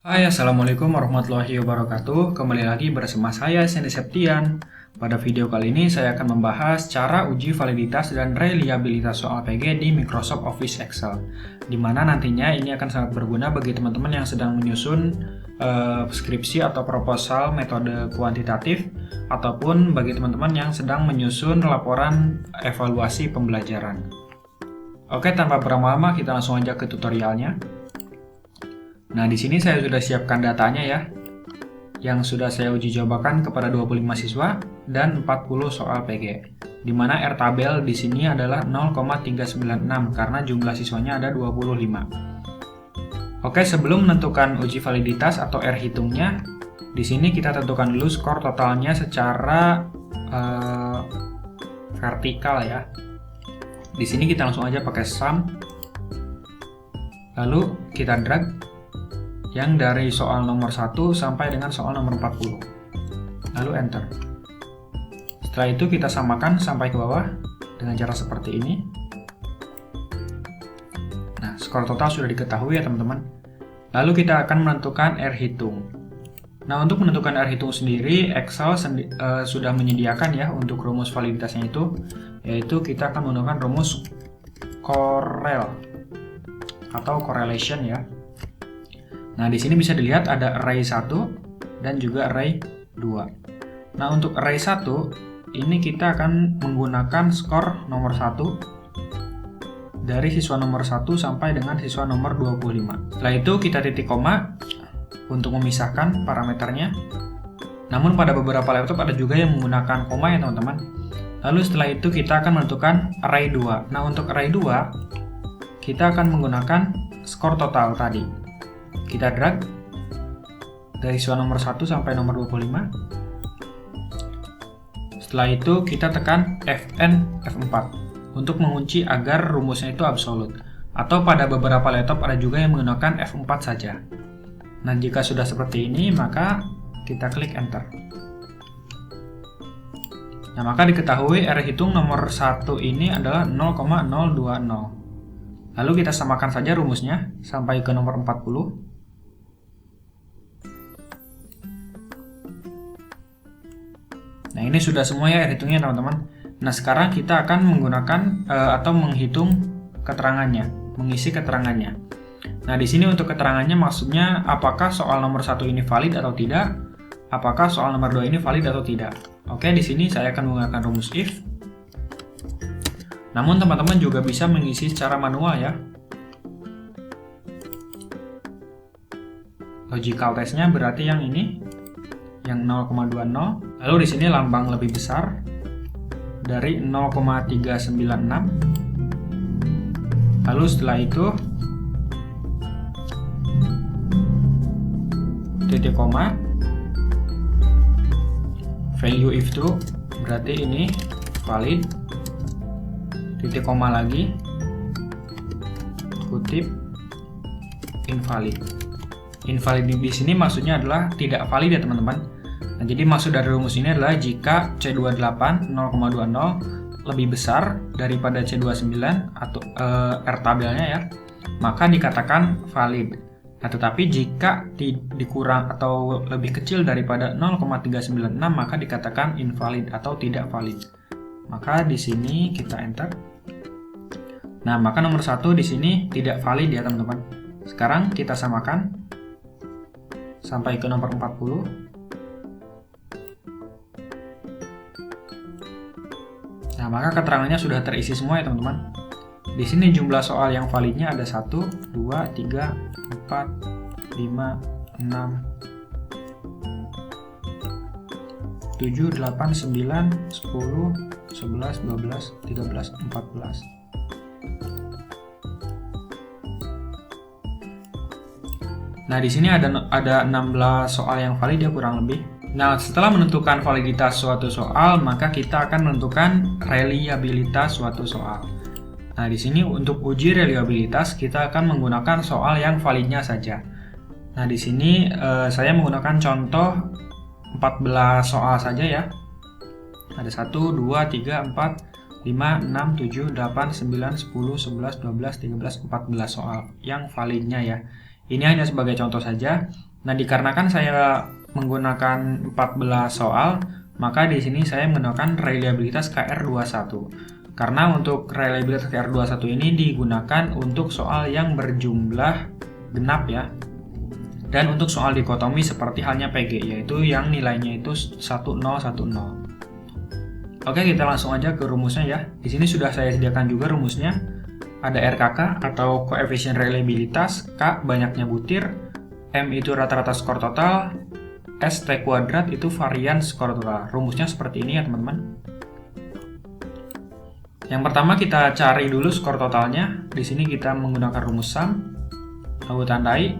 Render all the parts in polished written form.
Hai, Assalamualaikum warahmatullahi wabarakatuh. Kembali lagi bersama saya, Sandy Septian. Pada video kali ini saya akan membahas cara uji validitas dan reliabilitas soal PG di Microsoft Office Excel, di mana nantinya ini akan sangat berguna bagi teman-teman yang sedang menyusun skripsi atau proposal metode kuantitatif, ataupun bagi teman-teman yang sedang menyusun laporan evaluasi pembelajaran. Oke, tanpa berlama-lama kita langsung aja ke tutorialnya. Nah, di sini saya sudah siapkan datanya ya, yang sudah saya uji cobakan kepada 25 siswa dan 40 soal PG. Di mana R tabel di sini adalah 0,396 karena jumlah siswanya ada 25. Oke, sebelum menentukan uji validitas atau R hitungnya, di sini kita tentukan dulu skor totalnya secara vertikal ya. Di sini kita langsung aja pakai sum, lalu kita drag yang dari soal nomor 1 sampai dengan soal nomor 40. Lalu enter. Setelah itu kita samakan sampai ke bawah dengan cara seperti ini. Nah, skor total sudah diketahui ya teman-teman. Lalu kita akan menentukan R hitung. Nah, untuk menentukan R hitung sendiri, Excel sudah menyediakan ya untuk rumus validitasnya itu, yaitu kita akan menggunakan rumus correl atau correlation ya. Nah, di sini bisa dilihat ada array 1 dan juga array 2. Nah, untuk array 1 ini kita akan menggunakan skor nomor 1 dari siswa nomor 1 sampai dengan siswa nomor 25. Setelah itu kita titik koma untuk memisahkan parameternya. Namun pada beberapa laptop ada juga yang menggunakan koma ya teman-teman. Lalu setelah itu kita akan menentukan array 2. Nah, untuk array 2 kita akan menggunakan skor total tadi. Kita drag dari siswa nomor 1 sampai nomor 25. Setelah itu kita tekan Fn F4 untuk mengunci agar rumusnya itu absolut. Atau pada beberapa laptop ada juga yang menggunakan F4 saja. Nah, jika sudah seperti ini, maka kita klik enter. Nah, maka diketahui R hitung nomor 1 ini adalah 0,020. Lalu kita samakan saja rumusnya sampai ke nomor 40. Nah, ini sudah semua ya hitungnya teman-teman. Nah, sekarang kita akan menggunakan atau menghitung keterangannya, mengisi keterangannya. Nah, di sini untuk keterangannya maksudnya apakah soal nomor 1 ini valid atau tidak, apakah soal nomor 2 ini valid atau tidak. Oke, di sini saya akan menggunakan rumus if. Namun teman-teman juga bisa mengisi secara manual ya. Logical testnya berarti yang ini, yang 0,20. Lalu di sini lambang lebih besar dari 0,396. Lalu setelah itu titik koma, value if true berarti ini valid, titik koma lagi, kutip invalid. Invalid di sini maksudnya adalah tidak valid ya teman-teman. Nah, jadi maksud dari rumus ini adalah jika C28 0,20 lebih besar daripada C29 atau R tabelnya ya, maka dikatakan valid. Nah, tetapi jika dikurang atau lebih kecil daripada 0,396 maka dikatakan invalid atau tidak valid. Maka di sini kita enter. Nah, maka nomor 1 di sini tidak valid ya teman-teman. Sekarang kita samakan sampai ke nomor 40. Nah, maka keterangannya sudah terisi semua ya teman-teman. Di sini jumlah soal yang validnya ada 1, 2, 3, 4, 5, 6, 7, 8, 9, 10, 11, 12, 13, 14. Nah, di sini ada 16 soal yang valid ya kurang lebih. Nah, setelah menentukan validitas suatu soal, maka kita akan menentukan reliabilitas suatu soal. Nah, di sini untuk uji reliabilitas kita akan menggunakan soal yang validnya saja. Nah, di sini saya menggunakan contoh 14 soal saja ya. Ada 1, 2, 3, 4, 5, 6, 7, 8, 9, 10, 11, 12, 13, 14 soal yang validnya ya. Ini hanya sebagai contoh saja. Nah, dikarenakan saya menggunakan 14 soal, maka di sini saya menggunakan reliabilitas KR21. Karena untuk reliabilitas KR21 ini digunakan untuk soal yang berjumlah genap ya. Dan untuk soal dikotomi seperti halnya PG, yaitu yang nilainya itu 1010. Oke, kita langsung aja ke rumusnya ya. Di sini sudah saya sediakan juga rumusnya. Ada RKK atau koefisien reliabilitas, K banyaknya butir, M itu rata-rata skor total, ST kuadrat itu varian skor total. Rumusnya seperti ini ya teman-teman. Yang pertama kita cari dulu skor totalnya. Di sini kita menggunakan rumus sum, lalu tandai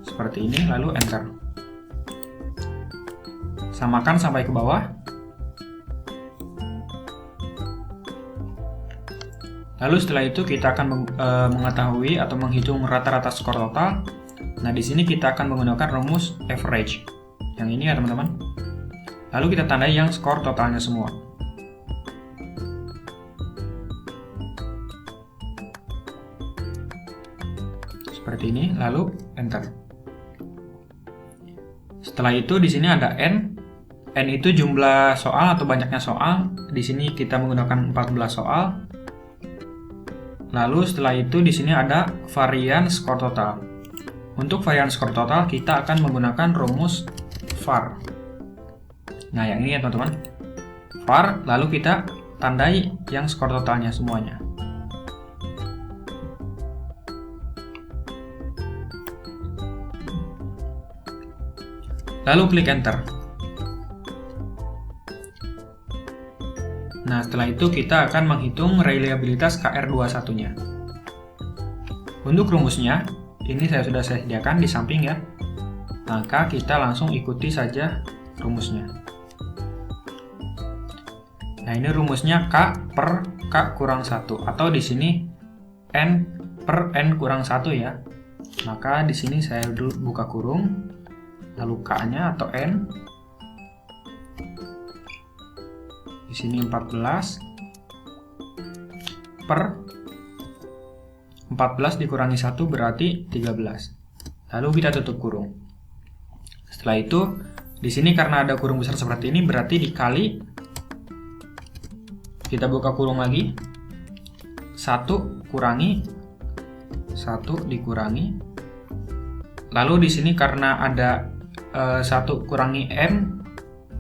seperti ini, lalu enter. Samakan sampai ke bawah. Lalu setelah itu kita akan mengetahui atau menghitung rata-rata skor total. Nah, di sini kita akan menggunakan rumus average. Yang ini ya teman-teman. Lalu kita tandai yang skor totalnya semua. Seperti ini, lalu enter. Setelah itu di sini ada N. N itu jumlah soal atau banyaknya soal. Di sini kita menggunakan 14 soal. Lalu setelah itu di sini ada varian skor total. Untuk varian skor total kita akan menggunakan rumus var. Nah, yang ini ya teman-teman. var, lalu kita tandai yang skor totalnya semuanya. Lalu klik enter. Nah, setelah itu kita akan menghitung reliabilitas KR21-nya. Untuk rumusnya, ini sudah saya sediakan di samping ya. Maka kita langsung ikuti saja rumusnya. Nah, ini rumusnya K per K kurang 1, atau di sini N per N kurang 1 ya. Maka di sini saya dulu buka kurung, lalu K-nya atau N. Di sini 14 per 14 dikurangi 1 berarti 13. Lalu kita tutup kurung. Setelah itu, di sini karena ada kurung besar seperti ini berarti dikali, kita buka kurung lagi, 1 kurangi 1 dikurangi. Lalu di sini karena ada 1 kurangi M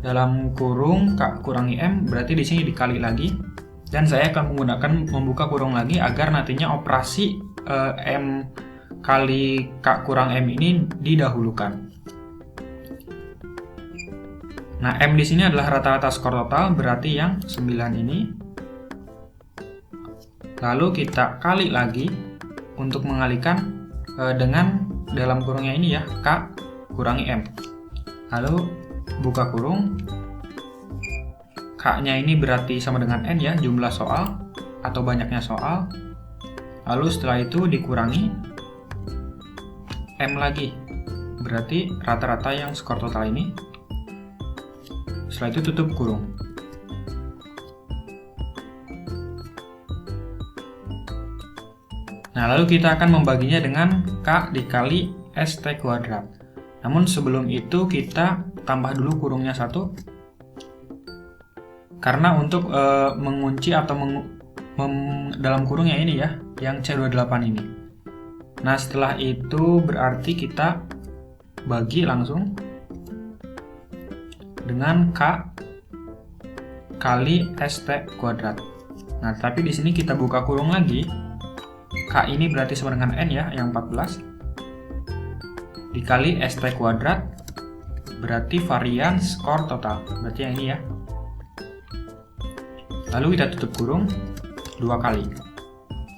dalam kurung K kurangi M, berarti di sini dikali lagi. Dan saya akan menggunakan membuka kurung lagi agar nantinya operasi M kali K kurang M ini didahulukan. Nah, M di sini adalah rata-rata skor total, berarti yang 9 ini. Lalu kita kali lagi untuk mengalikan dengan dalam kurungnya ini ya, K kurangi M. Lalu buka kurung, K-nya ini berarti sama dengan N ya, jumlah soal atau banyaknya soal. Lalu setelah itu dikurangi M lagi, berarti rata-rata yang skor total ini. Setelah itu tutup kurung. Nah, lalu kita akan membaginya dengan K dikali ST kuadrat. Namun sebelum itu kita tambah dulu kurungnya 1. Karena untuk mengunci atau dalam kurungnya ini ya, yang C28 ini. Nah, setelah itu berarti kita bagi langsung dengan K kali ST kuadrat. Nah, tapi di sini kita buka kurung lagi. K ini berarti sama dengan N ya, yang 14. Dikali ST kuadrat berarti varian skor total, berarti yang ini ya. Lalu kita tutup kurung 2 kali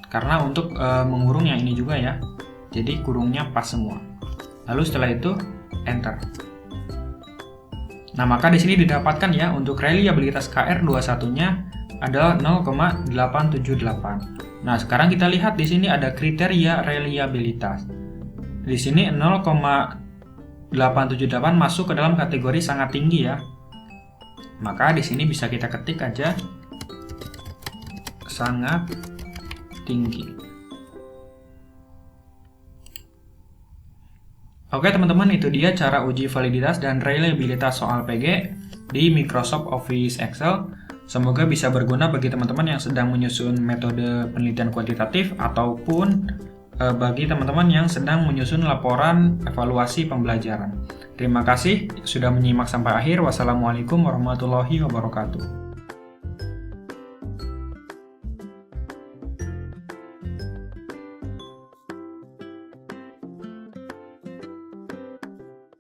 karena untuk mengurung yang ini juga ya, jadi kurungnya pas semua. Lalu setelah itu enter. Nah, maka di sini didapatkan ya untuk reliabilitas KR21-nya adalah 0,878. Nah, sekarang kita lihat di sini ada kriteria reliabilitas. Di sini 0,878 masuk ke dalam kategori sangat tinggi ya. Maka di sini bisa kita ketik aja sangat tinggi. Oke teman-teman, itu dia cara uji validitas dan reliabilitas soal PG di Microsoft Office Excel. Semoga bisa berguna bagi teman-teman yang sedang menyusun metode penelitian kuantitatif ataupun bagi teman-teman yang sedang menyusun laporan evaluasi pembelajaran. Terima kasih sudah menyimak sampai akhir. Wassalamualaikum warahmatullahi wabarakatuh.